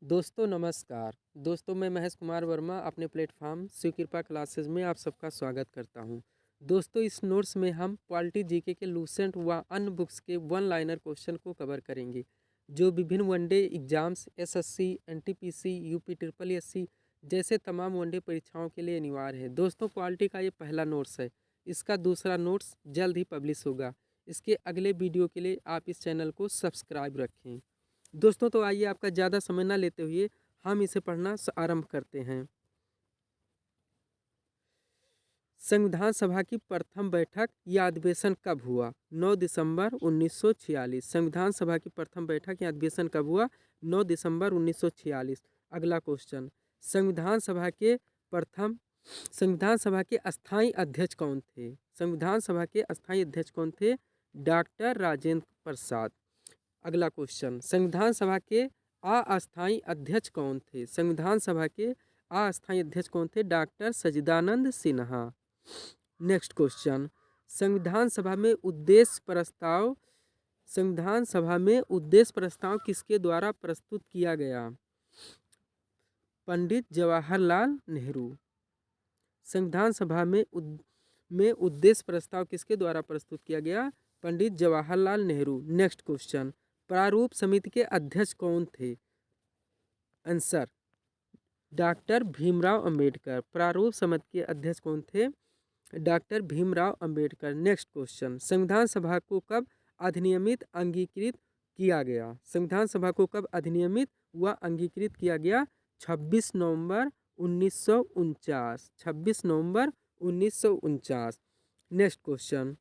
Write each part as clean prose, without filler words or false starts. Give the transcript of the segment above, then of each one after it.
दोस्तों नमस्कार। दोस्तों मैं महेश कुमार वर्मा अपने प्लेटफॉर्म शिव कृपा क्लासेस में आप सबका स्वागत करता हूं। दोस्तों इस नोट्स में हम पॉलिटी जीके के लूसेंट व अन्य बुक्स के वन लाइनर क्वेश्चन को कवर करेंगे जो विभिन्न one day exams SSC, NTPC, UP triple SC जैसे तमाम वनडे परीक्षाओं के लिए अनिवार्य है। दोस्तों पॉलिटी का ये पहला नोट्स है। इसका दूसरा नोट्स जल्द ही पब्लिश होगा। इसके अगले वीडियो के लिए आप इस चैनल को सब्सक्राइब रखें। दोस्तों तो आइए आपका ज़्यादा समय ना लेते हुए हम इसे पढ़ना आरंभ करते हैं। संविधान सभा की प्रथम बैठक या अधिवेशन कब हुआ? 9 दिसंबर 1946। संविधान सभा की प्रथम बैठक या अधिवेशन कब हुआ? 9 दिसंबर 1946। अगला क्वेश्चन, संविधान सभा के प्रथम संविधान सभा के अस्थायी अध्यक्ष कौन थे? संविधान सभा के अस्थायी अध्यक्ष कौन थे? डॉक्टर राजेंद्र प्रसाद। अगला क्वेश्चन, संविधान सभा के अस्थायी अध्यक्ष कौन थे? संविधान सभा के अस्थायी अध्यक्ष कौन थे? डॉक्टर सच्चिदानंद सिन्हा। नेक्स्ट क्वेश्चन, संविधान सभा में उद्देश्य प्रस्ताव किसके द्वारा प्रस्तुत किया गया? पंडित जवाहरलाल नेहरू। संविधान सभा में उद्देश्य प्रस्ताव किसके द्वारा प्रस्तुत किया गया? पंडित जवाहरलाल नेहरू। नेक्स्ट क्वेश्चन, प्रारूप समिति के अध्यक्ष कौन थे? Answer, doctor Bhimrao Ambedkar. प्रारूप समिति के अध्यक्ष कौन थे? Doctor Bhimrao Ambedkar. Next question, संविधान सभा को कब अधिनियमित अंगीकृत किया गया? संविधान सभा को कब अधिनियमित व अंगीकृत किया गया? 26 नवंबर 1949। 26 नवंबर 1949। नेक्स्ट क्वेश्चन,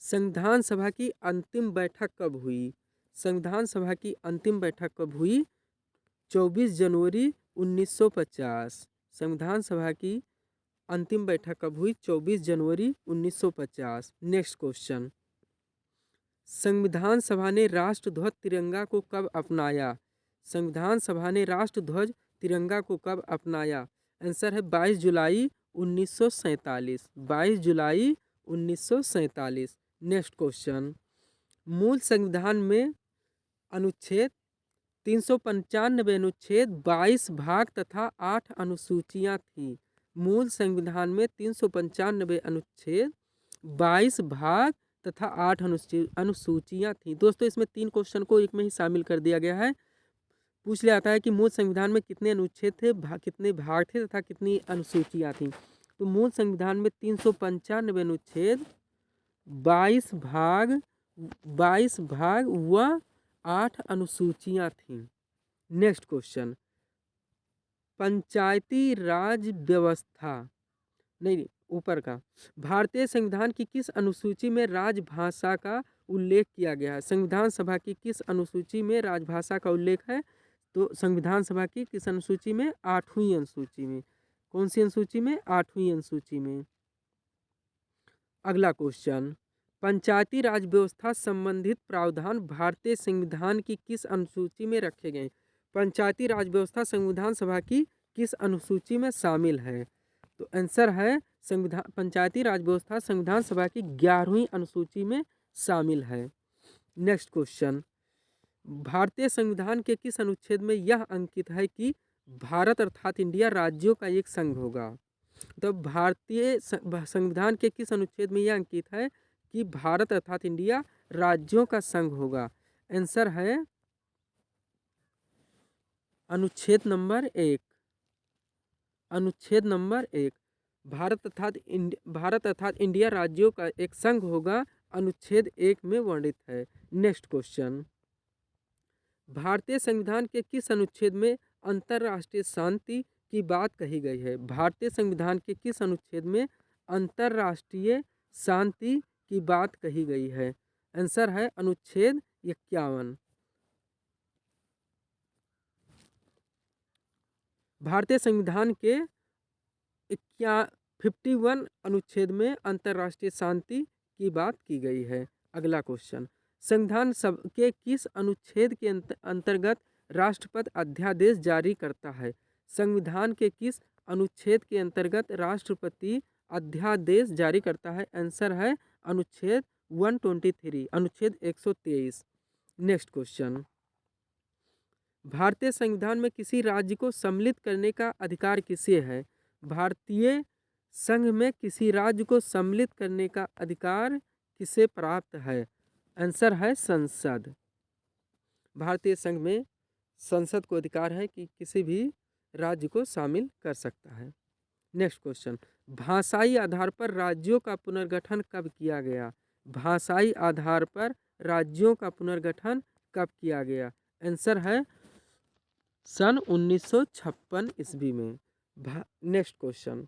संविधान सभा की अंतिम बैठक कब हुई? संविधान सभा की अंतिम बैठक कब हुई? 24 जनवरी 1950। संविधान सभा की अंतिम बैठक कब हुई? 24 जनवरी 1950। नेक्स्ट क्वेश्चन, संविधान सभा ने राष्ट्रध्वज तिरंगा को कब अपनाया? संविधान सभा ने राष्ट्रध्वज तिरंगा को कब अपनाया? आंसर है 22 जुलाई 1947। 22 जुलाई 1947। नेक्स्ट क्वेश्चन, मूल संविधान में अनुच्छेद 395 अनुच्छेद 22 भाग तथा 8 अनुसूचियां थीं। मूल संविधान में 395 अनुच्छेद 22 भाग तथा 8 अनुसूचियां थीं। दोस्तों इसमें 3 क्वेश्चन को एक में ही शामिल कर दिया गया है। पूछ लिया जाता है कि मूल संविधान में कितने अनुच्छेद थे, कितने भाग थे तथा कितनी अनुसूचियां थीं। तो मूल संविधान में 395 अनुच्छेद 22 भाग व 8 अनुसूचियां थीं। नेक्स्ट क्वेश्चन, पंचायती राज व्यवस्था नहीं ऊपर का, भारतीय संविधान की किस अनुसूची में राजभाषा का उल्लेख किया गया है? संविधान सभा की किस अनुसूची में राजभाषा का उल्लेख है? तो संविधान सभा की किस अनुसूची में? 8वीं अनुसूची में। कौन सी अनुसूची में? 8वीं अनुसूची में। अगला क्वेश्चन, पंचायती राज व्यवस्था संबंधित प्रावधान भारतीय संविधान की किस अनुसूची में रखे गए? पंचायती राज व्यवस्था संविधान सभा की किस अनुसूची में शामिल है? तो आंसर है पंचायती राज व्यवस्था संविधान सभा की 11वीं अनुसूची में शामिल है। नेक्स्ट क्वेश्चन, भारतीय संविधान के किस अनुच्छेद में यह अंकित है कि भारत अर्थात इंडिया राज्यों का एक संघ होगा? तो भारतीय संविधान के किस अनुच्छेद में यह अंकित है कि भारत अर्थात इंडिया राज्यों का संघ होगा? आंसर है अनुच्छेद नंबर 1। अनुच्छेद नंबर 1, भारत अर्थात इंडिया राज्यों का एक संघ होगा, अनुच्छेद 1 में वर्णित है। नेक्स्ट क्वेश्चन, भारतीय संविधान के किस अनुच्छेद में अंतर्राष्ट्रीय शांति की बात कही गई है? भारतीय संविधान के किस अनुच्छेद में अंतर्राष्ट्रीय शांति की बात कही गई है? आंसर है अनुच्छेद 51। भारतीय संविधान के 51 अनुच्छेद में अंतर्राष्ट्रीय शांति की बात की गई है। अगला क्वेश्चन, संविधान सभा के किस अनुच्छेद के अंतर्गत राष्ट्रपति अध्यादेश जारी करता है? संविधान के किस अनुच्छेद के अंतर्गत राष्ट्रपति अध्यादेश जारी करता है? आंसर है अनुच्छेद 123, अनुच्छेद 123। नेक्स्ट क्वेश्चन, भारतीय संविधान में किसी राज्य को सम्मिलित करने का अधिकार किसे है? भारतीय संघ में किसी राज्य को सम्मिलित करने का अधिकार किसे प्राप्त है? आंसर है संसद। भारतीय संघ में संसद को अधिकार है कि किसी भी राज्य को शामिल कर सकता है। नेक्स्ट क्वेश्चन, भाषाई आधार पर राज्यों का पुनर्गठन कब किया गया? भाषाई आधार पर राज्यों का पुनर्गठन कब किया गया? आंसर है सन 1956 ईस्वी में। नेक्स्ट क्वेश्चन,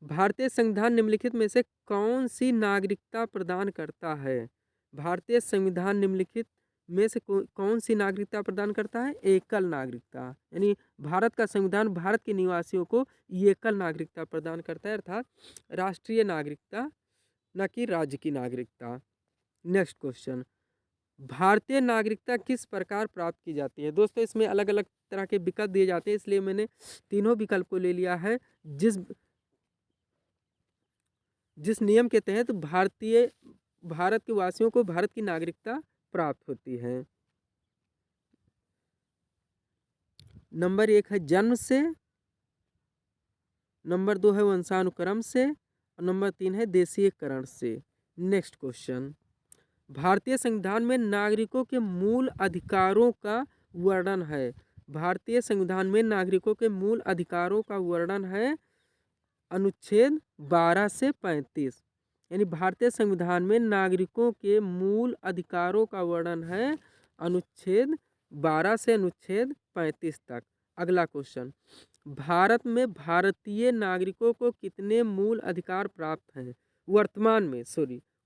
भारतीय संविधान निम्नलिखित में से कौन सी नागरिकता प्रदान करता है? भारतीय संविधान निम्नलिखित में से कौन सी नागरिकता प्रदान करता है? एकल नागरिकता, यानी भारत का संविधान भारत के निवासियों को एकल नागरिकता प्रदान करता है, अर्थात राष्ट्रीय नागरिकता, न कि राज्य की नागरिकता। नेक्स्ट क्वेश्चन, भारतीय नागरिकता किस प्रकार प्राप्त की जाती है? दोस्तों इसमें अलग अलग तरह के विकल्प दिए जाते हैं, इसलिए मैंने तीनों विकल्प को ले लिया है। जिस नियम के तहत भारत के वासियों को भारत की नागरिकता प्राप्त होती है। नंबर 1 है जन्म से, नंबर 2 है वंशानुक्रम से, और नंबर 3 है देशीयकरण से। नेक्स्ट क्वेश्चन, भारतीय संविधान में नागरिकों के मूल अधिकारों का वर्णन है। भारतीय संविधान में नागरिकों के मूल अधिकारों का वर्णन है अनुच्छेद 12 से 35, यानी भारतीय संविधान में नागरिकों के मूल अधिकारों का वर्णन है अनुच्छेद 12 से अनुच्छेद 35 तक। अगला क्वेश्चन, भारत में भारतीय नागरिकों को कितने मूल अधिकार प्राप्त हैं?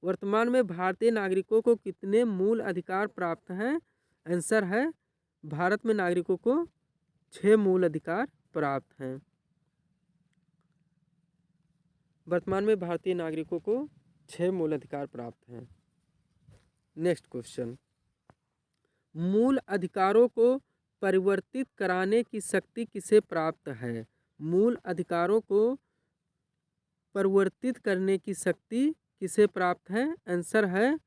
वर्तमान में भारतीय नागरिकों को कितने मूल अधिकार प्राप्त हैं? आंसर है भारत में नागरिकों को 6 मूल अधिकार प्राप्त हैं। वर्तमान में भारतीय नागरिकों को 6 मूल अधिकार प्राप्त हैं। नेक्स्ट क्वेश्चन, मूल अधिकारों को परिवर्तित कराने की शक्ति किसे प्राप्त है? मूल अधिकारों को परिवर्तित करने की शक्ति किसे प्राप्त है? आंसर है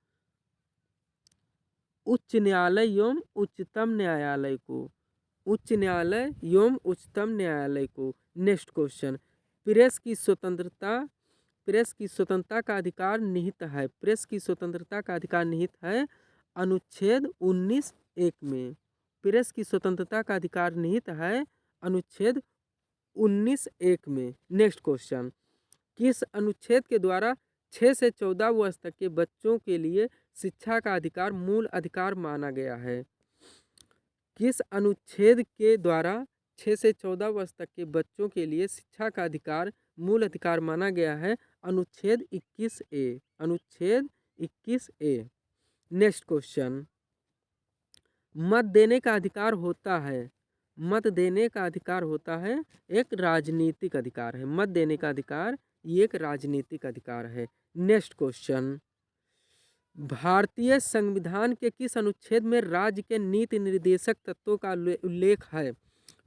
उच्च न्यायालय एवं उच्चतम न्यायालय को। उच्च न्यायालय एवं उच्चतम न्यायालय को। नेक्स्ट क्वेश्चन, प्रेस की स्वतंत्रता का अधिकार निहित है। प्रेस की स्वतंत्रता का अधिकार निहित है अनुच्छेद 19(1) में। प्रेस की स्वतंत्रता का अधिकार निहित है अनुच्छेद 19(1) में। नेक्स्ट क्वेश्चन, किस अनुच्छेद के द्वारा 6 से 14 वर्ष तक के बच्चों के लिए शिक्षा का अधिकार मूल अधिकार माना गया है? किस अनुच्छेद के द्वारा 6 से 14 वर्ष तक के बच्चों के लिए शिक्षा का अधिकार मूल अधिकार माना गया है? अनुच्छेद 21(a). अनुच्छेद 21(a). नेक्स्ट क्वेश्चन, मत देने का अधिकार होता है। मत देने का अधिकार होता है एक राजनीतिक अधिकार है। मत देने का अधिकार ये एक राजनीतिक अधिकार है। नेक्स्ट क्वेश्चन, भारतीय संविधान के किस अनुच्छेद में राज्य के नीति निर्देशक तत्वों का उल्लेख है?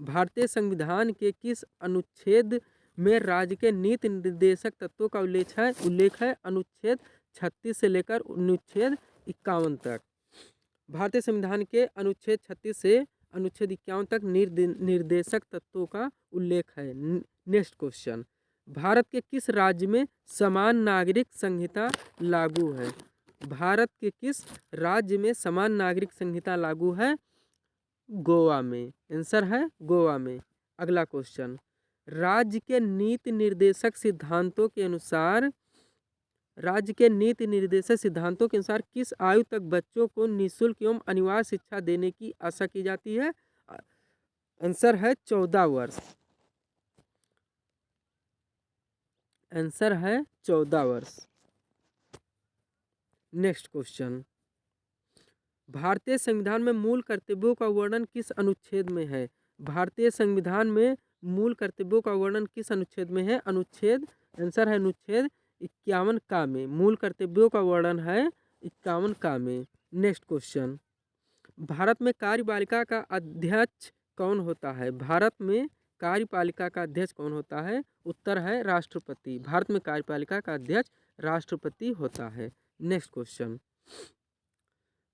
भारतीय संविधान के किस अनुच्छेद में राज्य के नीति निर्देशक तत्वों का उल्लेख है? अनुच्छेद 36 से लेकर अनुच्छेद 51 तक। भारतीय संविधान के अनुच्छेद 36 से अनुच्छेद 51 तक निर्देशक तत्वों का उल्लेख है। नेक्स्ट क्वेश्चन, भारत के किस राज्य में समान नागरिक संहिता लागू है? भारत के किस राज्य में समान नागरिक संहिता लागू है? गोवा में। आंसर है गोवा में। अगला क्वेश्चन, राज्य के नीति निर्देशक सिद्धांतों के अनुसार किस आयु तक बच्चों को निःशुल्क एवं अनिवार्य शिक्षा देने की आशा की जाती है? आंसर है 14 वर्ष। आंसर है 14 वर्ष। नेक्स्ट क्वेश्चन, भारतीय संविधान में मूल कर्तव्यों का वर्णन किस अनुच्छेद में है? भारतीय संविधान में मूल कर्तव्यों का वर्णन किस अनुच्छेद में है? आंसर है अनुच्छेद 51 का में। मूल कर्तव्यों का वर्णन है 51 का में। नेक्स्ट क्वेश्चन, भारत में कार्यपालिका का अध्यक्ष कौन होता है? भारत में कार्यपालिका का अध्यक्ष कौन होता है? उत्तर है राष्ट्रपति। भारत में कार्यपालिका का अध्यक्ष राष्ट्रपति होता है। नेक्स्ट क्वेश्चन,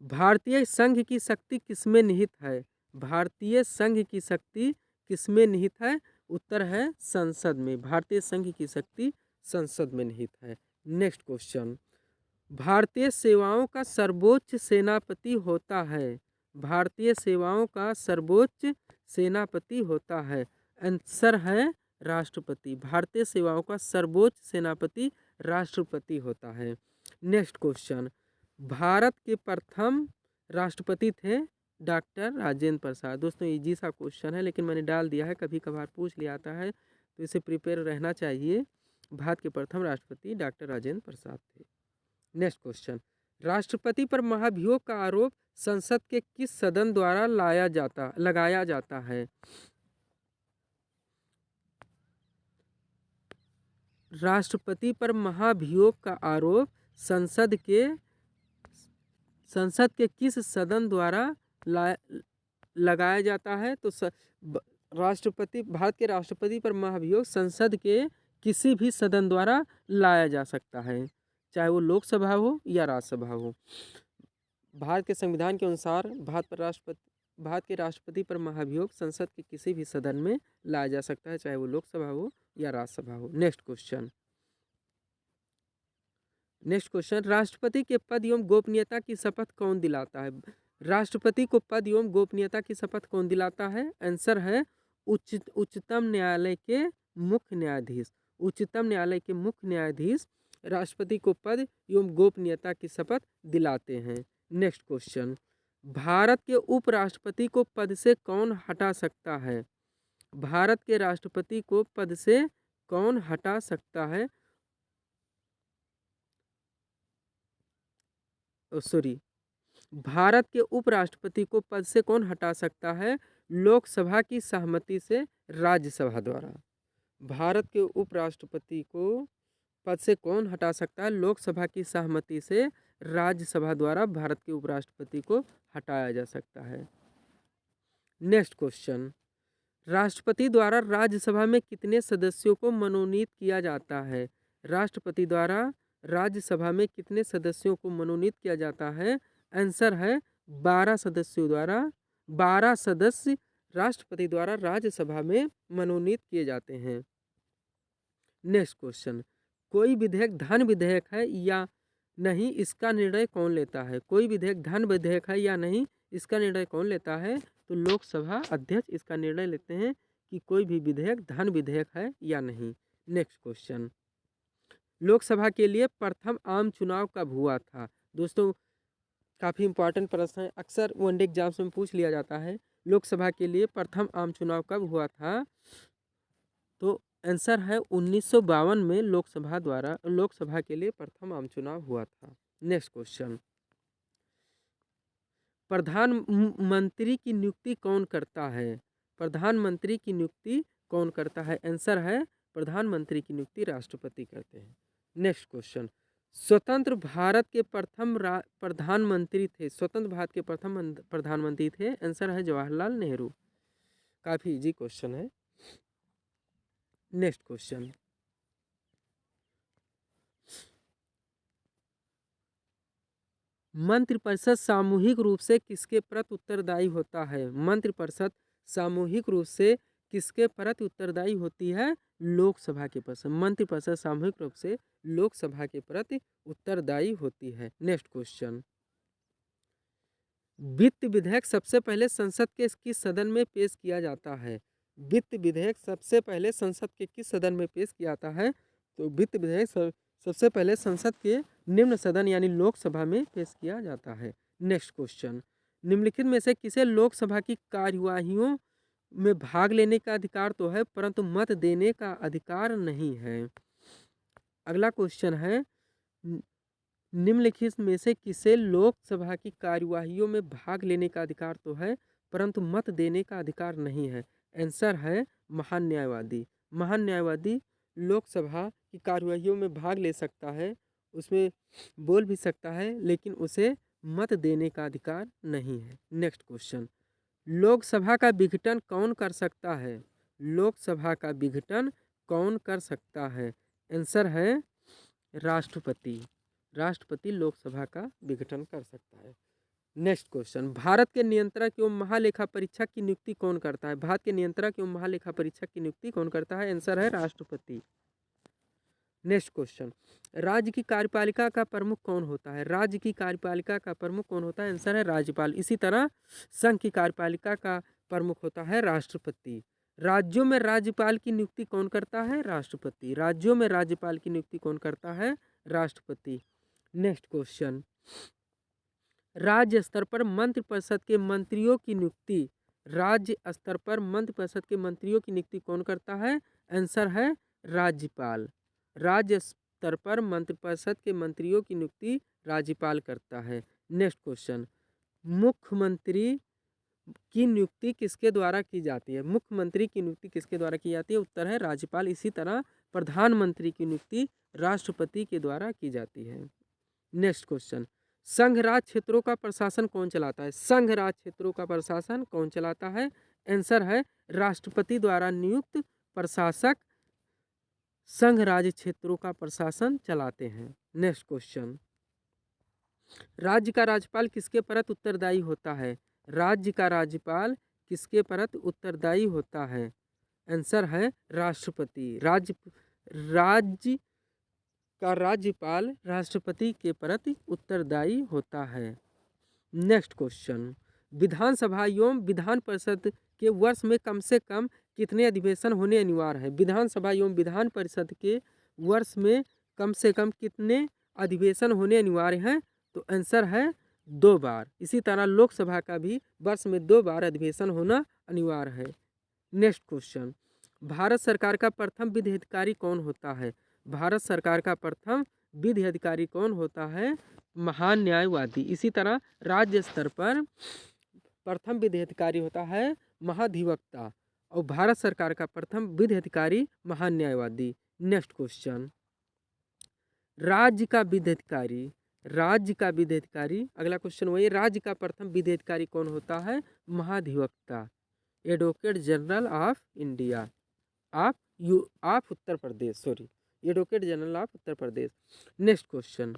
भारतीय संघ की शक्ति किसमें निहित है? भारतीय संघ की शक्ति किसमें निहित है? उत्तर है संसद में। भारतीय संघ की शक्ति संसद में निहित है। नेक्स्ट क्वेश्चन, भारतीय सेवाओं का सर्वोच्च सेनापति होता है। भारतीय सेवाओं का सर्वोच्च सेनापति होता है। आंसर है राष्ट्रपति। भारतीय सेवाओं का सर्वोच्च सेनापति राष्ट्रपति होता है। नेक्स्ट क्वेश्चन, भारत के प्रथम राष्ट्रपति थे डॉक्टर राजेंद्र प्रसाद। दोस्तों इजी सा क्वेश्चन है लेकिन मैंने डाल दिया है, कभी कभार पूछ लिया आता है तो इसे प्रिपेयर रहना चाहिए। भारत के प्रथम राष्ट्रपति डॉक्टर राजेंद्र प्रसाद थे। नेक्स्ट क्वेश्चन, राष्ट्रपति पर महाभियोग का आरोप संसद के किस सदन द्वारा लगाया जाता है? राष्ट्रपति पर महाभियोग का आरोप संसद के किस सदन द्वारा लगाया जाता है? तो भारत के राष्ट्रपति पर महाभियोग संसद के किसी भी सदन द्वारा लाया जा सकता है, चाहे वो लोकसभा हो या राज्यसभा हो। भारत के संविधान के अनुसार भारत के राष्ट्रपति पर महाभियोग संसद के किसी भी सदन में लाया जा सकता है, चाहे वो लोकसभा हो या राज्यसभा हो। नेक्स्ट क्वेश्चन, राष्ट्रपति के पद एवं गोपनीयता की शपथ कौन दिलाता है? राष्ट्रपति को पद एवं गोपनीयता की शपथ कौन दिलाता है? आंसर है उच्चतम न्यायालय के मुख्य न्यायाधीश। उच्चतम न्यायालय के मुख्य न्यायाधीश राष्ट्रपति को पद एवं गोपनीयता की शपथ दिलाते हैं। नेक्स्ट क्वेश्चन, भारत के उपराष्ट्रपति को पद से कौन हटा सकता है? भारत के राष्ट्रपति को पद से कौन हटा सकता है? भारत के उपराष्ट्रपति को पद से कौन हटा सकता है? लोकसभा की सहमति से राज्यसभा द्वारा। भारत के उपराष्ट्रपति को पद से कौन हटा सकता है? लोकसभा की सहमति से राज्यसभा द्वारा भारत के उपराष्ट्रपति को हटाया जा सकता है। नेक्स्ट क्वेश्चन, राष्ट्रपति द्वारा राज्यसभा में कितने सदस्यों को मनोनीत किया जाता है? राष्ट्रपति द्वारा राज्यसभा में कितने सदस्यों को मनोनीत किया जाता है? आंसर है 12 सदस्य राष्ट्रपति द्वारा राज्यसभा में मनोनीत किए जाते हैं। नेक्स्ट क्वेश्चन, कोई विधेयक धन विधेयक है या नहीं, इसका निर्णय कौन लेता है? कोई विधेयक धन विधेयक है या नहीं, इसका निर्णय कौन लेता है? तो लोकसभा अध्यक्ष इसका निर्णय लेते हैं कि कोई भी विधेयक धन विधेयक है या नहीं। नेक्स्ट क्वेश्चन, लोकसभा के लिए प्रथम आम चुनाव कब हुआ था? दोस्तों काफ़ी इंपॉर्टेंट प्रश्न है, अक्सर वनडे एग्जाम्स में पूछ लिया जाता है। लोकसभा के लिए प्रथम आम चुनाव कब हुआ था? तो आंसर है 1952 में लोकसभा के लिए प्रथम आम चुनाव हुआ था। नेक्स्ट क्वेश्चन, प्रधानमंत्री की नियुक्ति कौन करता है? प्रधानमंत्री की नियुक्ति कौन करता है? आंसर है प्रधानमंत्री की नियुक्ति राष्ट्रपति करते हैं। नेक्स्ट क्वेश्चन, स्वतंत्र भारत के प्रथम प्रधानमंत्री थे। स्वतंत्र भारत के प्रथम प्रधानमंत्री थे। आंसर है जवाहरलाल नेहरू। काफ़ी इजी क्वेश्चन है। नेक्स्ट क्वेश्चन, मंत्रिपरिषद सामूहिक रूप से किसके प्रति उत्तरदायी होता है? मंत्रिपरिषद सामूहिक रूप से किसके प्रति उत्तरदायी होती है? लोकसभा के प्रति। मंत्रिपरिषद सामूहिक रूप से लोकसभा के प्रति उत्तरदायी होती है। नेक्स्ट क्वेश्चन, वित्त विधेयक सबसे पहले संसद के किस सदन में पेश किया जाता है? वित्त विधेयक सबसे पहले संसद के किस सदन में पेश किया जाता है? तो वित्त विधेयक सबसे पहले संसद के निम्न सदन यानी लोकसभा में पेश किया जाता है। नेक्स्ट क्वेश्चन, निम्नलिखित में से किसे लोकसभा की कार्यवाहियों में भाग लेने का अधिकार तो है परंतु मत देने का अधिकार नहीं है? अगला क्वेश्चन है, निम्नलिखित में से किसे लोकसभा की कार्यवाहियों में भाग लेने का अधिकार तो है परंतु मत देने का अधिकार नहीं है? आंसर है महान न्यायवादी। महान न्यायवादी लोकसभा की कार्यवाहियों में भाग ले सकता है, उसमें बोल भी सकता है, लेकिन उसे मत देने का अधिकार नहीं है। नेक्स्ट क्वेश्चन, लोकसभा का विघटन कौन कर सकता है? लोकसभा का विघटन कौन कर सकता है? आंसर है राष्ट्रपति। राष्ट्रपति लोकसभा का विघटन कर सकता है। नेक्स्ट क्वेश्चन, भारत के नियंत्रक एवं महालेखा परीक्षक की नियुक्ति कौन करता है? भारत के नियंत्रक एवं महालेखा परीक्षक की नियुक्ति कौन करता है? आंसर है राष्ट्रपति। नेक्स्ट क्वेश्चन, राज्य की कार्यपालिका का प्रमुख कौन होता है? राज्य की कार्यपालिका का प्रमुख कौन होता है? आंसर है राज्यपाल। इसी तरह संघ की कार्यपालिका का प्रमुख होता है राष्ट्रपति। राज्यों में राज्यपाल की नियुक्ति कौन करता है? राष्ट्रपति। राज्यों में राज्यपाल की नियुक्ति कौन करता है? राष्ट्रपति। नेक्स्ट क्वेश्चन, राज्य स्तर पर मंत्रिपरिषद के मंत्रियों की नियुक्ति, राज्य स्तर पर मंत्रिपरिषद के मंत्रियों की नियुक्ति कौन करता है? आंसर है राज्यपाल। राज्य स्तर पर मंत्रिपरिषद के मंत्रियों की नियुक्ति राज्यपाल करता है। नेक्स्ट क्वेश्चन, मुख्यमंत्री की नियुक्ति किसके द्वारा की जाती है? मुख्यमंत्री की नियुक्ति किसके द्वारा की जाती है? उत्तर है राज्यपाल। इसी तरह प्रधानमंत्री की नियुक्ति राष्ट्रपति के द्वारा की जाती है। नेक्स्ट क्वेश्चन, संघ राज्य क्षेत्रों का प्रशासन कौन चलाता है? संघ राज्य क्षेत्रों का प्रशासन कौन चलाता है? आंसर है राष्ट्रपति द्वारा नियुक्त प्रशासक संघ राज्य क्षेत्रों का प्रशासन चलाते हैं। नेक्स्ट क्वेश्चन, राज्य का राज्यपाल किसके प्रति उत्तरदायी होता है? राज्य का राज्यपाल किसके प्रति उत्तरदायी होता है? आंसर है राष्ट्रपति। राज्य का राज्यपाल राष्ट्रपति के प्रति उत्तरदायी होता है। नेक्स्ट क्वेश्चन, विधानसभा एवं विधान परिषद के वर्ष में कम से कम कितने अधिवेशन होने अनिवार्य है? विधानसभा एवं विधान परिषद के वर्ष में कम से कम कितने अधिवेशन होने अनिवार्य हैं? तो आंसर है 2 बार। इसी तरह लोकसभा का भी वर्ष में 2 बार अधिवेशन होना अनिवार्य है। नेक्स्ट क्वेश्चन, भारत सरकार का प्रथम विधि अधिकारी कौन होता है? भारत सरकार का प्रथम विधि अधिकारी कौन होता है? महान न्यायवादी। इसी तरह राज्य स्तर पर प्रथम विधि अधिकारी होता है महाधिवक्ता और भारत सरकार का प्रथम विधि अधिकारी महान न्यायवादी। नेक्स्ट क्वेश्चन, राज्य का विधि अधिकारी, राज्य का विधि अधिकारी, अगला क्वेश्चन वही, राज्य का प्रथम विधि अधिकारी कौन होता है? महाधिवक्ता, advocate general of India of Uttar Pradesh, advocate general of Uttar Pradesh. Next question,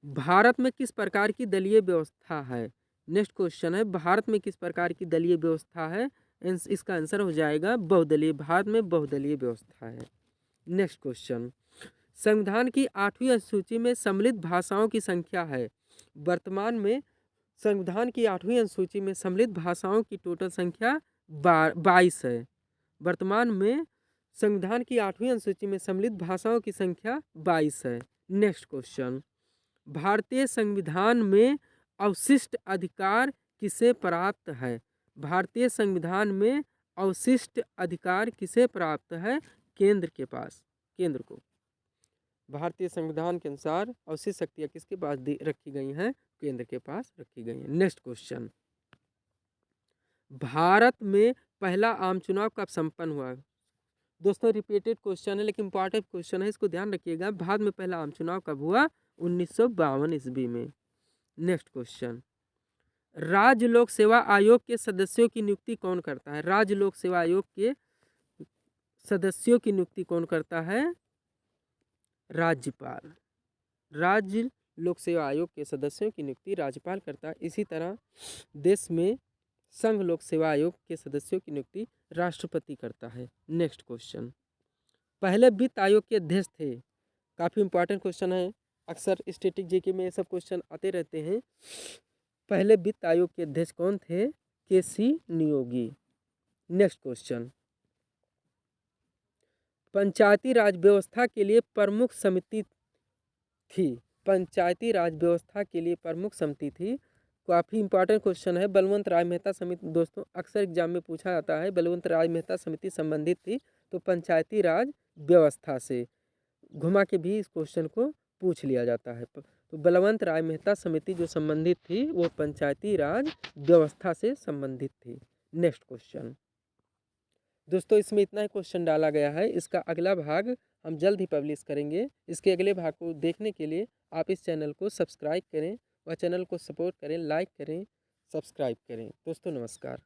Bharat में किस प्रकार की दलीय व्यवस्था है? नेक्स्ट क्वेश्चन है, भारत में किस प्रकार की दलीय व्यवस्था है? इसका आंसर हो जाएगा बहुदलीय। भारत में बहुदलीय व्यवस्था है। नेक्स्ट क्वेश्चन, संविधान की 8वीं अनुसूची में सम्मिलित भाषाओं की संख्या है? वर्तमान में संविधान की 8वीं अनुसूची में सम्मिलित भाषाओं की टोटल संख्या 22 है। वर्तमान में संविधान की 8वीं अनुसूची में सम्मिलित भाषाओं की संख्या 22 है। नेक्स्ट क्वेश्चन, भारतीय संविधान में अवशिष्ट अधिकार किसे प्राप्त है? भारतीय संविधान में अवशिष्ट अधिकार किसे प्राप्त है? केंद्र के पास, केंद्र को। भारतीय संविधान के अनुसार अवशिष्ट शक्तियाँ किसके पास रखी गई हैं? केंद्र के पास रखी गई हैं। नेक्स्ट क्वेश्चन, भारत में पहला आम चुनाव कब संपन्न हुआ? दोस्तों रिपीटेड क्वेश्चन है लेकिन इंपॉर्टेंट क्वेश्चन है, इसको ध्यान रखिएगा। भारत में पहला आम चुनाव कब हुआ? 1952 ईस्वी में। नेक्स्ट क्वेश्चन, राज्य लोक सेवा आयोग के सदस्यों की नियुक्ति कौन करता है? राज्य लोक सेवा आयोग के सदस्यों की नियुक्ति कौन करता है? राज्यपाल। राज्य लोक सेवा आयोग के सदस्यों की नियुक्ति राज्यपाल करता है। इसी तरह देश में संघ लोक सेवा आयोग के सदस्यों की नियुक्ति राष्ट्रपति करता है। नेक्स्ट क्वेश्चन, पहले वित्त आयोग के अध्यक्ष थे? काफ़ी इंपॉर्टेंट क्वेश्चन है, अक्सर स्टैटिक जीके में ये सब क्वेश्चन आते रहते हैं। पहले वित्त आयोग के अध्यक्ष कौन थे? केसी नियोगी। नेक्स्ट क्वेश्चन, पंचायती राज व्यवस्था के लिए प्रमुख समिति थी? पंचायती राज व्यवस्था के लिए प्रमुख समिति थी। काफ़ी इंपॉर्टेंट क्वेश्चन है। बलवंत राय मेहता समिति, दोस्तों अक्सर एग्जाम में पूछा जाता है, बलवंत राय मेहता समिति संबंधित थी तो पंचायती राज व्यवस्था से घुमा के भी इस क्वेश्चन को पूछ लिया जाता है। तो बलवंत राय मेहता समिति जो संबंधित थी वो पंचायती राज व्यवस्था से संबंधित थी। नेक्स्ट क्वेश्चन, दोस्तों इसमें इतना ही क्वेश्चन डाला गया है। इसका अगला भाग हम जल्द ही पब्लिश करेंगे। इसके अगले भाग को देखने के लिए आप इस चैनल को सब्सक्राइब करें व चैनल को सपोर्ट करें, लाइक करें, सब्सक्राइब करें। दोस्तों नमस्कार।